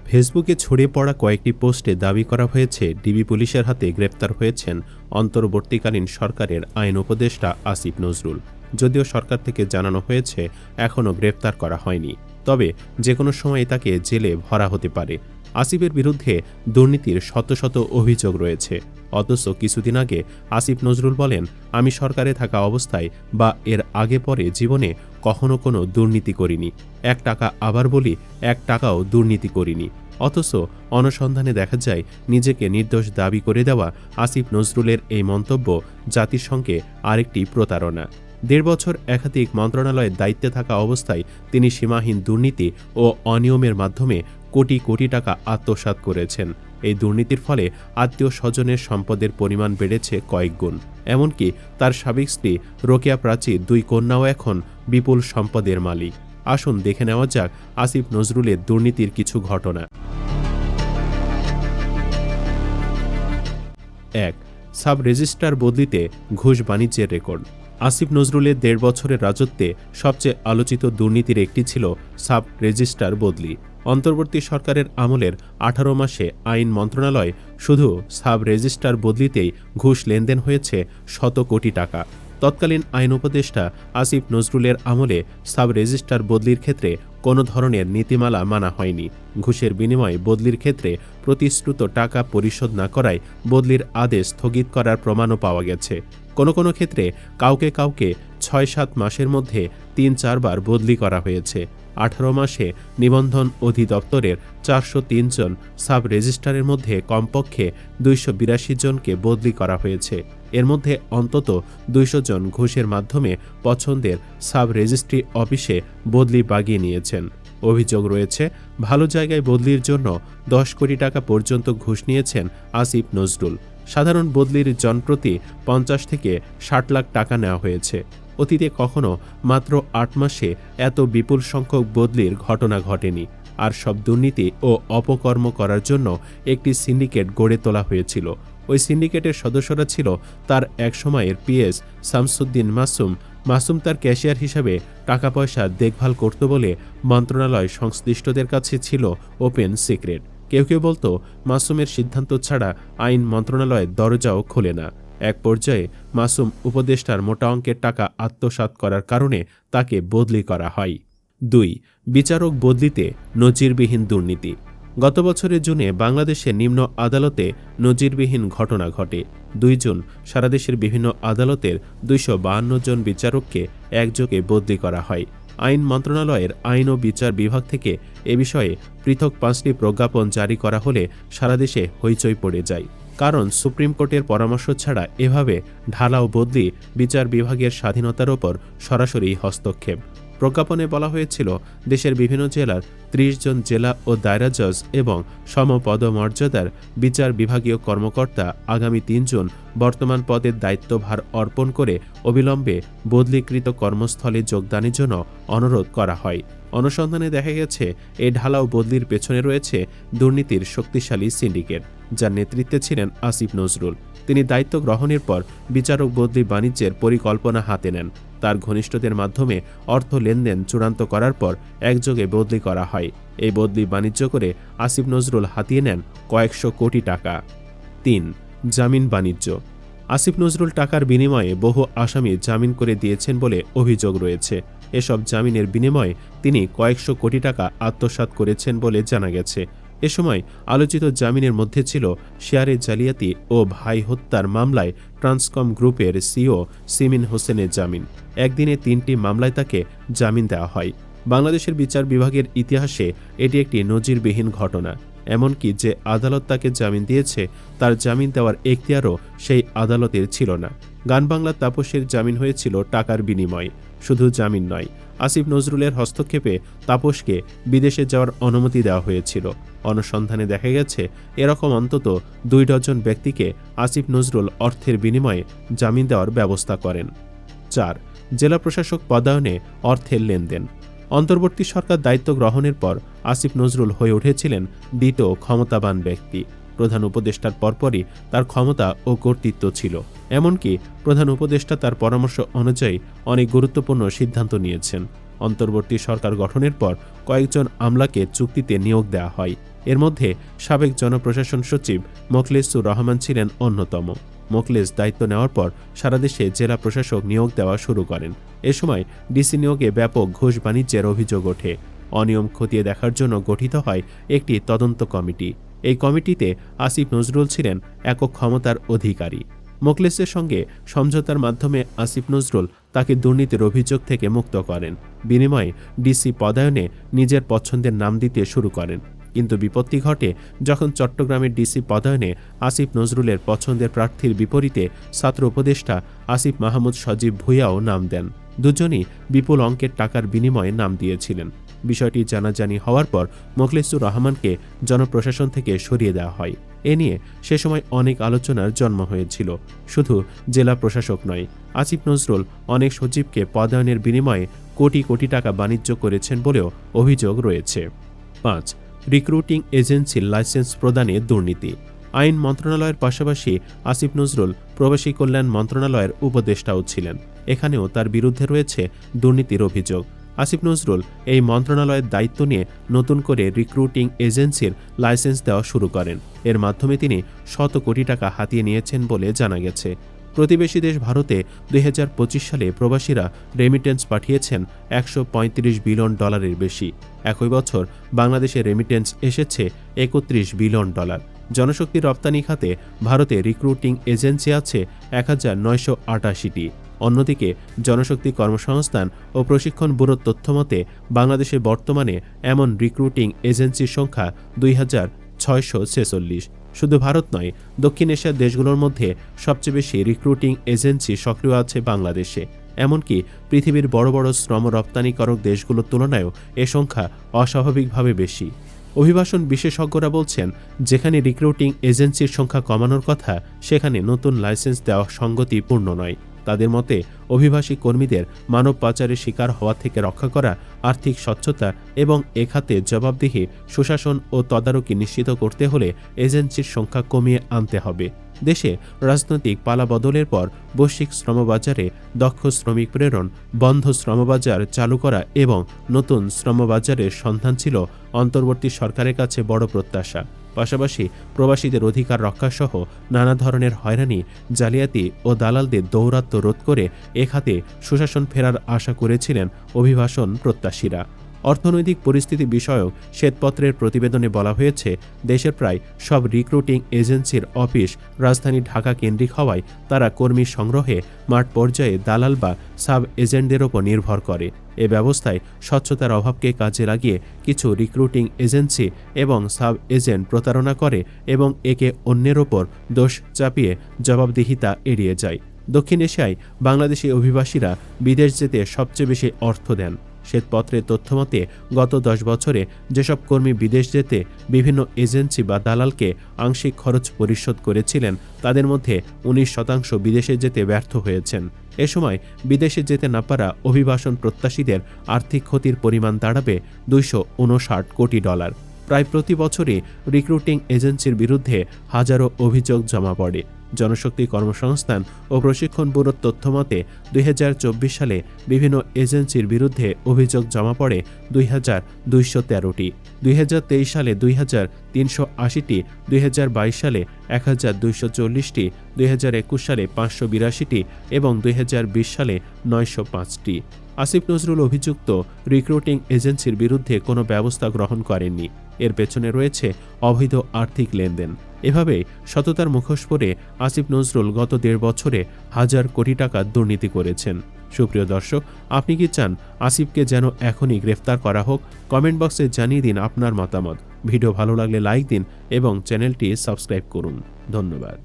ফেসবুকে ছড়িয়ে পড়া কয়েকটি পোস্টে দাবি করা হয়েছে ডিবি পুলিশের হাতে গ্রেপ্তার হয়েছেন অন্তর্বর্তীকালীন সরকারের আইন উপদেষ্টা আসিফ নজরুল। যদিও সরকার থেকে জানানো হয়েছে এখনও গ্রেপ্তার করা হয়নি, তবে যে কোনো সময় তাকে জেলে ভরা হতে পারে। আসিফের বিরুদ্ধে দুর্নীতির শত শত অভিযোগ রয়েছে, অথচ কিছুদিন আগে আসিফ নজরুল বলেন, আমি সরকারে থাকা অবস্থায় বা এর আগে পরে জীবনে কখনো কোনো দুর্নীতি করিনি। 1 টাকা আবার বলি, 1 টাকাও দুর্নীতি করিনি। অথচ অনুসন্ধানে দেখা যায় নিজেকে নির্দোষ দাবি করে দেওয়া আসিফ নজরুলের এই মন্তব্য জাতিসংঘে আরেকটি প্রতারণা। 1.5 বছর একাধিক মন্ত্রণালয়ের দায়িত্বে থাকা অবস্থায় তিনি সীমাহীন দুর্নীতি ও অনিয়মের মাধ্যমে কোটি কোটি টাকা আত্মসাৎ করেছেন। এই দুর্নীতির ফলে আত্মীয় স্বজনের সম্পদের পরিমাণ বেড়েছে কয়েক গুণ। এমনকি তার সাবেক স্ত্রী রোকেয়া প্রাচীর 2 কন্যাও এখন বিপুল সম্পদের মালিক। আসুন দেখে নেওয়া যাক আসিফ নজরুলের দুর্নীতির কিছু ঘটনা। 1. সাব রেজিস্ট্রার বদলিতে ঘুষ বাণিজ্যের রেকর্ড। আসিফ নজরুলের 1.5 বছরের রাজত্বে সবচেয়ে আলোচিত দুর্নীতির একটি ছিল সাব রেজিস্ট্রার বদলি। অন্তর্বর্তী সরকারের আমলের 18 মাসে আইন মন্ত্রণালয় শুধু সাব রেজিস্ট্রার বদলিতেই ঘুষ লেনদেন হয়েছে শত কোটি টাকা। তৎকালীন আইন উপদেষ্টা আসিফ নজরুলের আমলে সাব রেজিস্ট্রার বদলির ক্ষেত্রে কোনো ধরনের নীতিমালা মানা হয়নি। ঘুষের বিনিময়ে বদলির ক্ষেত্রে প্রতিশ্রুত টাকা পরিশোধ না করায় বদলির আদেশ স্থগিত করার প্রমাণও পাওয়া গেছে। কোনো কোনো ক্ষেত্রে কাউকে 6-7 মাসের মধ্যে 3-4 বার বদলি করা হয়েছে। 18 মাসে নিবন্ধন অধিদপ্তরের 403 জন সাব রেজিস্ট্রারের মধ্যে কমপক্ষে 282 জনকে বদলি করা হয়েছে। এর মধ্যে অন্তত 200 জন ঘুষের মাধ্যমে পছন্দের সাব রেজিস্ট্রি অফিসে বদলি বাগিয়ে নিয়েছেন। অভিযোগ রয়েছে, ভালো জায়গায় বদলির জন্য 10 কোটি টাকা পর্যন্ত ঘুষ নিয়েছেন আসিফ নজরুল। সাধারণ বদলির জনপ্রতি 50 থেকে 60 লাখ টাকা নেওয়া হয়েছে। অতীতে কখনো মাত্র 8 মাসে এত বিপুল সংখ্যক বদলির ঘটনা ঘটেনি। আর সব দুর্নীতি ও অপকর্ম করার জন্য একটি সিন্ডিকেট গড়ে তোলা হয়েছিল। ওই সিন্ডিকেটের সদস্যরা ছিল তার একসময়ের পিএস শামসুদ্দিন মাসুম তার ক্যাশিয়ার হিসাবে টাকা পয়সা দেখভাল করত বলে মন্ত্রণালয় সংশ্লিষ্টদের কাছে ছিল ওপেন সিক্রেট। কেউ কেউ বলতো, মাসুমের সিদ্ধান্ত ছাড়া আইন মন্ত্রণালয়ের দরজাও খোলে না। এক পর্যায়ে মাসুম উপদেষ্টার মোটা অঙ্কের টাকা আত্মসাৎ করার কারণে তাকে বদলি করা হয়। 2. বিচারক বদলিতে নজিরবিহীন দুর্নীতি। গত বছরের জুনে বাংলাদেশের নিম্ন আদালতে নজিরবিহীন ঘটনা ঘটে। 2 জুন সারা দেশের বিভিন্ন আদালতের 252 জন বিচারককে একযোগে বদলি করা হয়। আইন মন্ত্রণালয়ের আইন ও বিচার বিভাগ থেকে এ বিষয়ে পৃথক 5টি প্রজ্ঞাপন জারি করা হলে সারা দেশে হইচই পড়ে যায়। কারণ সুপ্রিম কোর্টের পরামর্শ ছাড়া এভাবে ঢালাও বদলি বিচার বিভাগের স্বাধীনতার ওপর সরাসরি হস্তক্ষেপ। প্রজ্ঞাপনে বলা হয়েছিল, দেশের বিভিন্ন জেলার 30 জন জেলা ও দায়রা জজ এবং সমপদমর্যাদার বিচার বিভাগীয় কর্মকর্তা আগামী 3 জুন বর্তমান পদের দায়িত্বভার অর্পণ করে অবিলম্বে বদলিকৃত কর্মস্থলে যোগদানের জন্য অনুরোধ করা হয়। অনুসন্ধানে দেখা গেছে, এই ঢালাও বদলির পেছনে রয়েছে দুর্নীতির শক্তিশালী সিন্ডিকেট, যার নেতৃত্বে ছিলেন আসিফ নজরুল। তিনি দায়িত্ব গ্রহণের পর বিচারক বদলি বাণিজ্যের পরিকল্পনা হাতে নেন। তার ঘনিষ্ঠদের মাধ্যমে অর্থ লেনদেন চূড়ান্ত করার পর একযোগে বদলি করা হয়। এই বদলি বাণিজ্য করে আসিফ নজরুল হাতিয়ে নেন কয়েকশো কোটি টাকা। 3. জামিন বাণিজ্য। আসিফ নজরুল টাকার বিনিময়ে বহু আসামি জামিন করে দিয়েছেন বলে অভিযোগ রয়েছে। এসব জামিনের বিনিময়ে তিনি কয়েকশো কোটি টাকা আত্মসাৎ করেছেন বলে জানা গেছে। এ সময় আলোচিত জামিনের মধ্যে ছিল শেয়ারে জালিয়াতি ও ভাই হত্যার মামলায় ট্রান্সকম গ্রুপের সিও সিমিন হোসেনের জামিন। একদিনে 3টি মামলায় তাকে জামিন দেওয়া হয়। বাংলাদেশের বিচার বিভাগের ইতিহাসে এটি একটি নজিরবিহীন ঘটনা। এমনকি যে আদালত তাকে জামিন দিয়েছে, তার জামিন দেওয়ার এখতিয়ারও সেই আদালতের ছিল না। গান বাংলার তাপসের জামিন হয়েছিল টাকার বিনিময়ে। শুধু জামিন নয়, আসিফ নজরুলের হস্তক্ষেপে তাপসকে বিদেশে যাওয়ার অনুমতি দেওয়া হয়েছিল। অনুসন্ধানে দেখা গেছে, এরকম অন্তত 2 ডজন ব্যক্তিকে আসিফ নজরুল অর্থের বিনিময়ে জামিন দেওয়ার ব্যবস্থা করেন। 4. জেলা প্রশাসক পদায়নে অর্থের লেনদেন। অন্তর্বর্তী সরকার দায়িত্ব গ্রহণের পর আসিফ নজরুল হয়ে উঠেছিলেন দ্বিতীয় ক্ষমতাবান ব্যক্তি। প্রধান উপদেষ্টার পরপরই তার ক্ষমতা ও কর্তৃত্ব ছিল। এমনকি প্রধান উপদেষ্টা তার পরামর্শ অনুযায়ী অনেক গুরুত্বপূর্ণ সিদ্ধান্ত নিয়েছেন। অন্তর্বর্তী সরকার গঠনের পর কয়েকজন আমলাকে চুক্তিতে নিয়োগ দেওয়া হয়। এর মধ্যে সাবেক জনপ্রশাসন সচিব মোখলেসুর রহমান ছিলেন অন্যতম। মোখলেস দায়িত্ব নেওয়ার পর সারা দেশে জেলা প্রশাসক নিয়োগ দেওয়া শুরু করেন। এ সময় ডিসি নিয়োগে ব্যাপক ঘুষ বাণিজ্যের অভিযোগ ওঠে। অনিয়ম খতিয়ে দেখার জন্য গঠিত হয় একটি তদন্ত কমিটি। এই কমিটিতে আসিফ নজরুল ছিলেন একক ক্ষমতার অধিকারী। মোখলেসের সঙ্গে সমঝোতার মাধ্যমে আসিফ নজরুল তাকে দুর্নীতির অভিযোগ থেকে মুক্ত করেন। বিনিময়ে ডিসি পদায়নে নিজের পছন্দের নাম দিতে শুরু করেন। কিন্তু বিপত্তি ঘটে যখন চট্টগ্রামের ডিসি পদায়নে আসিফ নজরুলের পছন্দের প্রার্থীর বিপরীতে ছাত্র উপদেষ্টা আসিফ মাহমুদ সজীব ভূঁইয়াও নাম দেন। দুজনই বিপুল অঙ্কের টাকার বিনিময়ে নাম দিয়েছিলেন। বিষয়টি জানাজানি হওয়ার পর মোখলেসুর রহমানকে জনপ্রশাসন থেকে সরিয়ে দেওয়া হয়। এ নিয়ে সে সময় অনেক আলোচনার জন্ম হয়েছিল। শুধু জেলা প্রশাসক নয়, আসিফ নজরুল অনেক সচিবকে পদায়নের বিনিময়ে কোটি কোটি টাকা বাণিজ্য করেছেন বলেও অভিযোগ রয়েছে। ৫. রিক্রুটিং এজেন্সির লাইসেন্স প্রদানে দুর্নীতি। আইন মন্ত্রণালয়ের পাশাপাশি আসিফ নজরুল প্রবাসী কল্যাণ মন্ত্রণালয়ের উপদেষ্টাও ছিলেন। এখানেও তার বিরুদ্ধে রয়েছে দুর্নীতির অভিযোগ। আসিফ নজরুল এই মন্ত্রণালয়ের দায়িত্ব নিয়ে নতুন করে রিক্রুটিং এজেন্সির লাইসেন্স দেওয়া শুরু করেন। এর মাধ্যমে তিনি শত কোটি টাকা হাতিয়ে নিয়েছেন বলে জানা গেছে। প্রতিবেশী দেশ ভারতে 2025 সালে প্রবাসীরা রেমিটেন্স পাঠিয়েছেন $135 বিলিয়ন বেশি। একই বছর বাংলাদেশে রেমিটেন্স এসেছে $31 বিলিয়ন। জনশক্তি রপ্তানি খাতে ভারতে রিক্রুটিং এজেন্সি আছে 1988টি। অন্যদিকে জনশক্তি কর্মসংস্থান ও প্রশিক্ষণ ব্যুরোর তথ্যমতে বাংলাদেশে বর্তমানে এমন রিক্রুটিং এজেন্সির সংখ্যা 2646। শুধু ভারত নয়, দক্ষিণ এশিয়ার দেশগুলোর মধ্যে সবচেয়ে বেশি রিক্রুটিং এজেন্সি সক্রিয় আছে বাংলাদেশে। এমনকি পৃথিবীর বড় বড় শ্রম রপ্তানিকারক দেশগুলোর তুলনায়ও এ সংখ্যা অস্বাভাবিকভাবে বেশি। অভিবাসন বিশেষজ্ঞরা বলছেন, যেখানে রিক্রুটিং এজেন্সির সংখ্যা কমানোর কথা, সেখানে নতুন লাইসেন্স দেওয়া সঙ্গতিপূর্ণ নয়। তাদের মতে অভিবাসী কর্মীদের মানব পাচারের শিকার হওয়া থেকে রক্ষা করা, আর্থিক স্বচ্ছতা এবং এ খাতে জবাবদিহি, সুশাসন ও তদারকি নিশ্চিত করতে হলে এজেন্সির সংখ্যা কমিয়ে আনতে হবে। দেশে রাজনৈতিক পালাবদলের পর বৈশ্বিক শ্রমবাজারে দক্ষ শ্রমিক প্রেরণ, বন্ধ শ্রমবাজার চালু করা এবং নতুন শ্রমবাজারের সন্ধান ছিল অন্তর্বর্তী সরকারের কাছে বড় প্রত্যাশা। পাশাপাশি প্রবাসীদের অধিকার রক্ষাসহ নানা ধরনের হয়রানি, জালিয়াতি ও দালালদের দৌরাত্ম্য রোধ করে এ খাতে সুশাসন ফেরার আশা করেছিলেন অভিবাসন প্রত্যাশীরা। অর্থনৈতিক পরিস্থিতি বিষয়ক শ্বেতপত্রের প্রতিবেদনে বলা হয়েছে, দেশের প্রায় সব রিক্রুটিং এজেন্সির অফিস রাজধানী ঢাকা কেন্দ্রিক হওয়ায় তারা কর্মী সংগ্রহে মাঠ পর্যায়ে দালাল বা সাব এজেন্টদের ওপর নির্ভর করে। এ ব্যবস্থায় স্বচ্ছতার অভাবকে কাজে লাগিয়ে কিছু রিক্রুটিং এজেন্সি এবং সাব এজেন্ট প্রতারণা করে এবং একে অন্যের ওপর দোষ চাপিয়ে জবাবদিহিতা এড়িয়ে যায়। দক্ষিণ এশিয়ায় বাংলাদেশি অভিবাসীরা বিদেশ যেতে সবচেয়ে বেশি অর্থ দেন। শ্বেতপত্রের তথ্যমতে গত 10 বছরে যেসব কর্মী বিদেশ যেতে বিভিন্ন এজেন্সি বা দালালকে আংশিক খরচ পরিশোধ করেছিলেন, তাদের মধ্যে 19% বিদেশে যেতে ব্যর্থ হয়েছেন। এ সময় বিদেশে যেতে না পারা অভিবাসন প্রত্যাশীদের আর্থিক ক্ষতির পরিমাণ দাঁড়াবে $259 কোটি। প্রায় প্রতি বছরই রিক্রুটিং এজেন্সির বিরুদ্ধে হাজারো অভিযোগ জমা পড়ে। জনশক্তি কর্মসংস্থান ও প্রশিক্ষণ ব্যুরোর তথ্যমতে 2024 সালে বিভিন্ন এজেন্সির বিরুদ্ধে অভিযোগ জমা পড়ে 2213টি, 2023 সালে 2380টি, 2022 সালে 1240টি, 2021 সালে 582টি এবং 2020 সালে 905টি। আসিফ নজরুল অভিযুক্ত রিক্রুটিং এজেন্সির বিরুদ্ধে কোনো ব্যবস্থা গ্রহণ করেননি। এর পেছনে রয়েছে অবৈধ আর্থিক লেনদেন। এভাবে সততার মুখোশ পরে আসিফ নজরুল গত 1.5 বছরে হাজার কোটি টাকা দুর্নীতি করেছেন। সুপ্রিয় দর্শক, আপনি কি চান আসিফকে যেন এখনই গ্রেফতার করা হোক? কমেন্ট বক্সে জানিয়ে দিন আপনার মতামত। ভিডিও ভালো লাগলে লাইক দিন এবং চ্যানেলটি সাবস্ক্রাইব করুন। ধন্যবাদ।